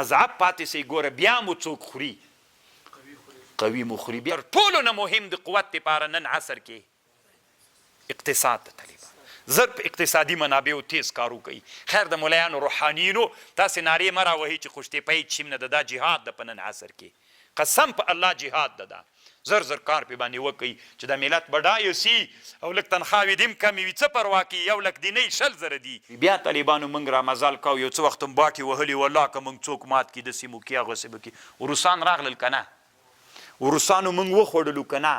عذاب پاتې سي ګوره بیا مو څوک خوري قوي مو خوري بیا ټولو نه مهم د قوت دپاره نن عصر کې اقتصاد د طالبان زر په اقتصادي منابعو تیز کار وکوي خیر د ملایانو روحانیینو تاسې نارې مه راوهئ چې خوشتېپۍ چیم نه د دا جهاد د په نن عصر کې قسم په الله جهاد د دا زر زر کار پې باندې وکوي چې د ملت بډایه سي او لږ تنخواوې دې هم کمې وي څه پروا کوي یو لک دینۍ 100 زره دي بیا طالبانو موږ را مزال کوو یو څه وخت هم باټې وهلي والله که موږ څوک مات کړي داسې مو کړي هغسې به کړي روسان راغلل که نه روسانو موږ وخوړلو که نه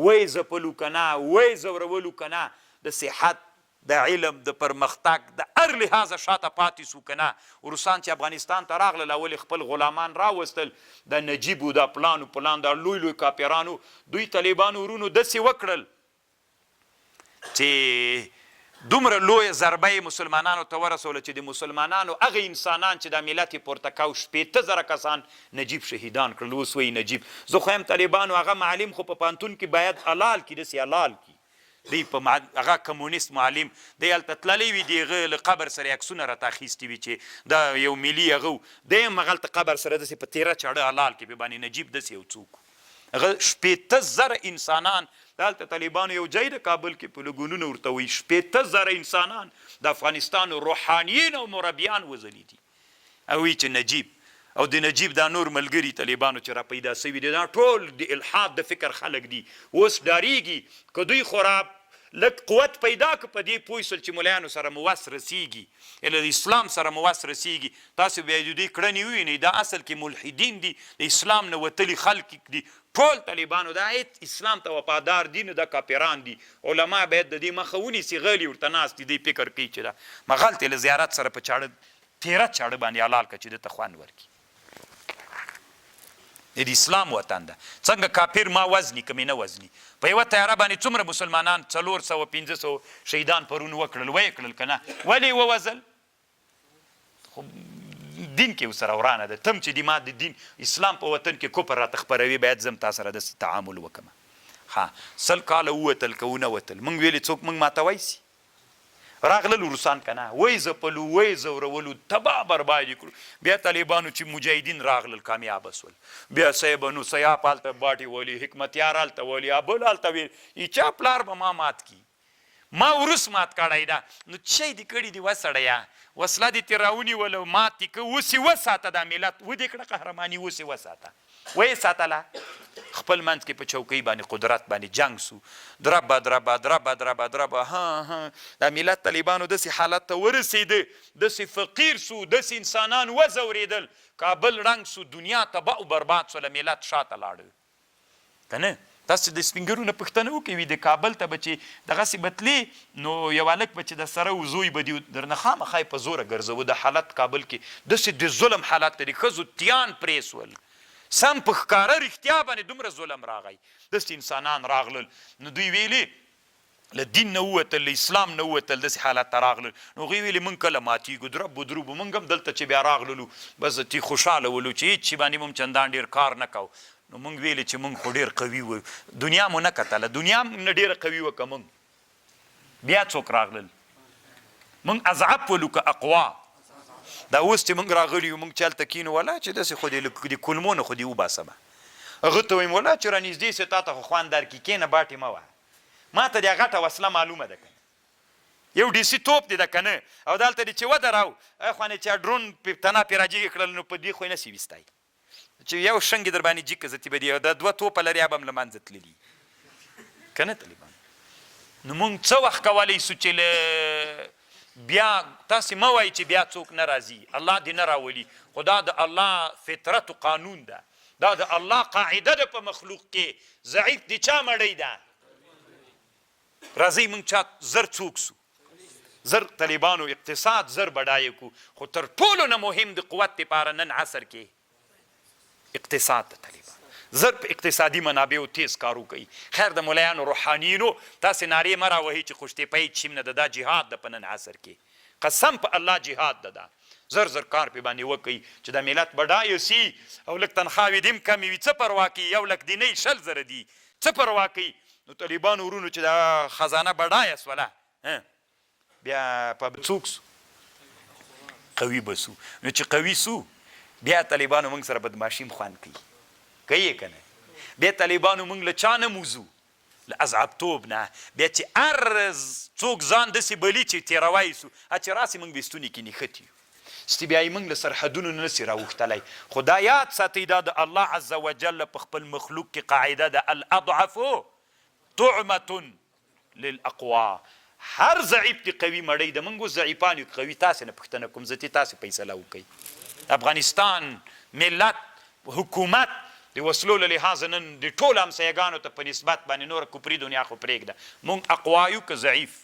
وی ځپلو که نه وی ځورولو که نه د صحت د علم د پرمختګ د هر لحاظه شاته پاتې سو که نه روسان چې افغانستان ته راغلل اولې خپل غلامان راوستل د نجیبو دا پلان دا لوی لوی کاپیرانو دوی طالبانو ورونو داسې وکړل چې دومره لویه ضربه یې مسلمانانو ته ورسوله چې د مسلمانانو هغه انسانان چې دا ملت یې پورته کو 15,000 کسان نجیب شهیدان کړل اوس وایي نجیب زه خو یم طالبانو هغه معلم خو په پوهنتون کې باید حلال کړي داسې حلال کړي دی په هغه کمونیست معلم دی هلته تللی وي د هغه له قبر سره عکسونه راته اخیستي وي چې دا یو ملي هغه دی هم هغلته قبر سره داسې په تیره چاړه حلال کې په باندې نجیب داسې یو څوک هغه 15,000 انسانان د هلته طالبانو یو ځای د کابل کې په لګونونه ورته وایي 15,000 انسانان د افغانستان روحانیین او مربیان وژلي دي او وایي چې نجیب او د نجیب دا نور ملګري طالبانو چې را پیدا سوي دي دا ټول د الحاد د فکر خلک دي اوس ډاریږي که دوی خورا لږ قوت پیدا که په دې پوه شول چې ملایانو سره مو وس رسیږي اله د اسلام سره مو وس رسیږي تاسو بیا د دوی کړنې ووینئ دا اصل کې ملحدین دي د اسلام نه وتلي خلک دي ټول طالبانو دا اسلام ته وفادار دي نه دا کاپیران دي علما باید د دې مخه ونیسي غلي ورته ناست دي فکر کوي چې دا مغلطې له زیارت سره په چاړه تیره چاړه باندې حلال که چې دته خوند ورکړي د اسلام وطن ده څنګه کافر ما وزني که مې نه وزني په یوه تیاره باندې څومره مسلمانان 400-500 شهیدان پرون وکړل ویې کړل که نه ولې یې ووژل خو دین کې ورسره ورانه ده تم چې د ما د دین اسلام په وطن کې کفر راته خپروي باید زه هم تا سره داسې تعامل وکړم ها 100 کاله ووتل که ونه وتل موږ ویلې څوک موږ ماتوی سي راغلل روسان که نه وی ځپلو وی ځورولو تباه برباد یې کړو بیا طالبانو چې مجاهدین راغلل کامیابه سول بیا صاحبنو سیاف هلته باټې ولي حکمتیار هلته ولي ابل هلته ویل ای چا پلار به ما مات کی ما وروس مات کړی ده نو چی دې کړي دي وسړیه وسله دې ترې راونیوله مات دې که اوس یې وساته دا ملت ودې کړه قهرماني اوس یې وساته ویې ساتله خپل منځ کې په چوکۍ باندې قدرت باندې جنګ سو دربه ها دا ملت طالبانو داسې حالت ته ورسېده داسې فقیر سو داسې انسانان وځورېدل کابل رنګ سو دنیا تباه و برباد سوله ملت شاته لاړه که نه تاسو د سپین ږیرو نه پوښتنه وکوي د کابل ته به چې دغسې به تلې نو یو هلک به چې د سره و زوی به دي درنه خامخا یې په زوره ګرځوه د حالت کابل کې داسې د ظلم حالت ته د ښځو تیان پرې سول سم په ښکاره رښتیا باندې دومره ظلم راغی داسې انسانان راغلل نو دوی ویلې له دین نه ووتل له اسلام نه ووتل داسې حالت ته راغلل نو هغوی ویلې موږ کله ماتېږو درب و دروب موږ هم دلته چې بیا راغللو بس تی خوشحاله ولو چې هېڅ شي باندې مو هم چندان ډېر کار نه کو نو موږ ویلې چې موږ خو ډېر قوي وو دنیا مو نه کتله دنیا هم نه ډېره قوي وه که موږ بیا څوک راغلل موږ اضعف ولو که اقوا دا اوس چې موږ راغلي یو موږ چې هلته کینو ولا چې داسې خو د کلمو نه خو دې وباسمه هغه ته وایم ولا چې رانږدې سې تا ته خو خوند درکړي کښېنه باټې مه وه ما ته دې غټه وسله معلومه ده که یو ډیسي توپ دی ده که نه او دلته دې چې ودراو خوانې چې ډرون تنا پې راجګې کړل نو په دې خو یې نسي ویستی چې یو شنګ یې در باندې جګ زتې به دي او دا 2 توپه لري به هم له منځه تللي که نه طالبان نو موږ څه وخت کولی سو چې له بیا تاسې مه وایي چې بیا څوک نه راځي الله دې نه راولي خو دا د الله فطرت و قانون ده دا د الله قاعده ده په مخلوق کې ضعیف د چا مړی ده راځئ موږ چا زر څوک سو زر طالبانو اقتصاد زر بډایه کو خو تر ټولو نه مهم د قوت دپاره نن عصر کې اقتصاد د طالبان زر په اقتصادي منابعو تیز کار وکوي خیر د ملایانو روحانیینو تاسې نارې مه راوهئ چې خوشتېپۍ چیم نه د دا جهاد د په نن عصر کې قسم په الله جهاد ده دا زر زر کار پې باندې وکوي چې د ملت بډایه سي او لږ تنخواوې دې هم کمې وي څه پروا کوي یو لک دینۍ 100 زره دي څه پروا کوي نو طالبانو ورونو چې دا خزانه بډایه سوله بیا په څوک سو قوي به سو نو چې قوي سو بیا طالبانو موږ سره بدماشي خوند کوي که نه. بیا طالبانو موږ له چا نه موزو، له عذابتوب نه. بیا چې هر څوک ځان داسې بلي چې تېروی سو، چې راسې موږ بېستونې کې نښتي یو، ستې بیا یې موږ له سرحدونو نه نسي راوښتلی. خو دا یاد ساتئ، دا د الله عز وجل په خپل مخلوق کې قاعده ده، الاضعف طعمة للاقوا. هر ضعیف دی قوي مړی د موږ ضعیفان یو قوي. تاسې نه پوښتنه کوم، زه تاسې فیصله وکئ. افغانستان ملت حکومت د وسلو له لحاظه نن د ټولو همسایګانو ته په نسبت باندې نوره کفري دنیا خو پرېږده، موږ اقوا یو که ضعیف؟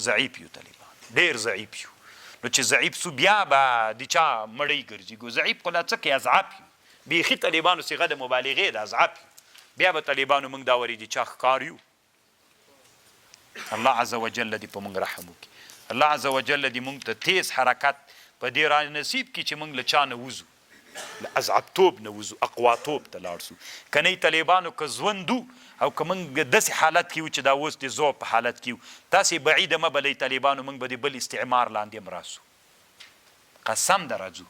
ضعیف یو. طالبان ډېر ضعیف یو. نو چې ضعیف سو بیا به د چا مړی ګرځي؟ ضعیف خو لا څه کوي، اضعاف یو. بیخي طالبانو صیغه د مبالغې ده، اضعاف یو. بیا به طالبانو موږ دا وري د چا ښکار یو. الله عز وجل دې په موږ رحم وکړي. الله عز وجل دې موږ ته تیز حرکت په دې را نصیب کړي چې موږ له چا نه وځو، له عذابتوب نه وځو، اقواتوب ته لاړ سو. که نه طالبانو که ژوندو او که موږ داسې حالت کې یو چې دا اوس د ذوب په حالت کې یو، تاسې بعیده مه بلئ طالبانو، موږ به د بل استعمار لاندې هم راسو. قسم ده راځو.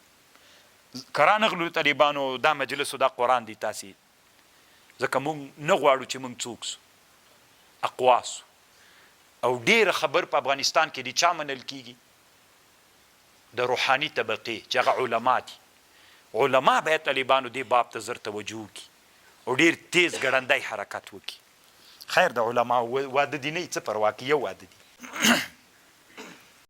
که رانغلو طالبانو دا مجلس و دا قرآن دی تاسې، ځکه موږ نه غواړو چې موږ څوک سو، اقوا سو. او ډېره خبر په افغانستان کې د چا منل کېږي؟ د روحاني طبقې چې هغه علما دي. علما باید طالبانو دې باب ته زر توجه وکړي او ډېر تیز ګړندی حرکت وکړي. خیر د علما واده دي نه څه پروا کوي، یو واده دي.